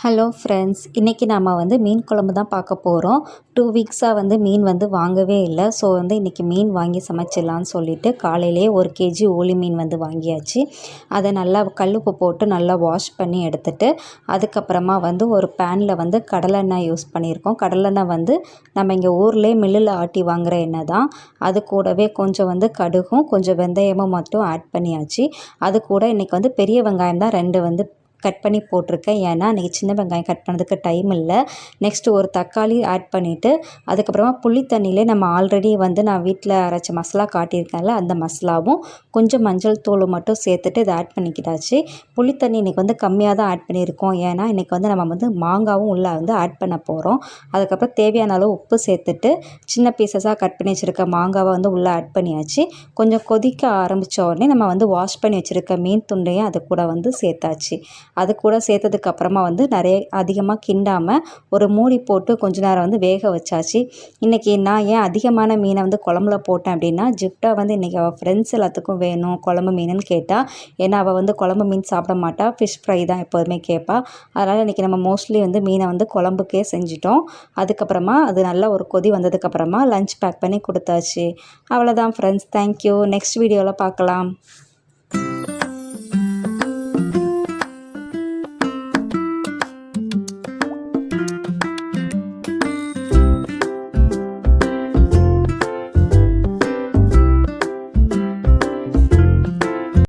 Hello friends, இன்றைக்கி நாம் மீன் குழம்பு தான் பார்க்க போகிறோம். 2 வீக்ஸாக மீன் வாங்கவே இல்லை. ஸோ இன்றைக்கி மீன் வாங்கி சமைச்சிடலான்னு சொல்லிவிட்டு காலையிலேயே 1 கேஜி ஊளி மீன் வாங்கியாச்சு. அதை நல்லா கல்லுப்பு போட்டு நல்லா வாஷ் பண்ணி எடுத்துகிட்டு அதுக்கப்புறமா ஒரு பேனில் கடலெண்ணெய் யூஸ் பண்ணியிருக்கோம். கடலெண்ணெய் நம்ம இங்கே ஊர்லேயே மில்லில் ஆட்டி வாங்குகிற எண்ணெய் தான். அது கூடவே கொஞ்சம் கடுகும் கொஞ்சம் வெந்தயமும் மட்டும் ஆட் பண்ணியாச்சு. அது கூட இன்றைக்கி பெரிய வெங்காயம் தான் 2 கட் பண்ணி போட்டிருக்கேன். ஏன்னா அன்றைக்கி சின்ன வெங்காயம் கட் பண்ணதுக்கு டைம் இல்லை. நெக்ஸ்ட்டு ஒரு தக்காளி ஆட் பண்ணிவிட்டு அதுக்கப்புறமா புளி தண்ணியிலே நம்ம ஆல்ரெடி நான் வீட்டில் அரைச்ச மசாலா காட்டியிருக்கேன்ல, அந்த மசாலாவும் கொஞ்சம் மஞ்சள் தூள் மட்டும் சேர்த்துட்டு இதை ஆட் பண்ணிக்கிட்டாச்சு. புளி தண்ணி இன்றைக்கி கம்மியாக தான் ஆட் பண்ணியிருக்கோம். ஏன்னா இன்றைக்கி நம்ம மாங்காவும் உள்ளே ஆட் பண்ண போகிறோம். அதுக்கப்புறம் தேவையான அளவு உப்பு சேர்த்துட்டு சின்ன பீசஸாக கட் பண்ணி வச்சுருக்க மாங்காவை உள்ளே ஆட் பண்ணியாச்சு. கொஞ்சம் கொதிக்க ஆரம்பித்த உடனே நம்ம வாஷ் பண்ணி வச்சுருக்க மீன் துண்டையும் அது கூட சேர்த்தாச்சு. அது கூட சேர்த்ததுக்கப்புறமா நிறைய அதிகமாக கிண்டாமல் ஒரு மூடி போட்டு கொஞ்ச நேரம் வேக வச்சாச்சு. இன்றைக்கி நான் ஏன் அதிகமான மீனை குழம்புல போட்டேன் அப்படின்னா, ஜிப்டா இன்றைக்கி அவள் ஃப்ரெண்ட்ஸ் எல்லாத்துக்கும் வேணும் குழம்பு மீனுன்னு கேட்டால். ஏன்னா அவள் குழம்பு மீன் சாப்பிட மாட்டா, ஃபிஷ் ஃப்ரை தான் எப்போதுமே கேட்பா. அதனால் இன்றைக்கி நம்ம மோஸ்ட்லி மீனை குழம்புக்கே செஞ்சிட்டோம். அதுக்கப்புறமா அது நல்லா ஒரு கொதி வந்ததுக்கப்புறமா லஞ்ச் பேக் பண்ணி கொடுத்தாச்சு. அவ்வளோதான் ஃப்ரெண்ட்ஸ், தேங்க்யூ. நெக்ஸ்ட் வீடியோவில் பார்க்கலாம்.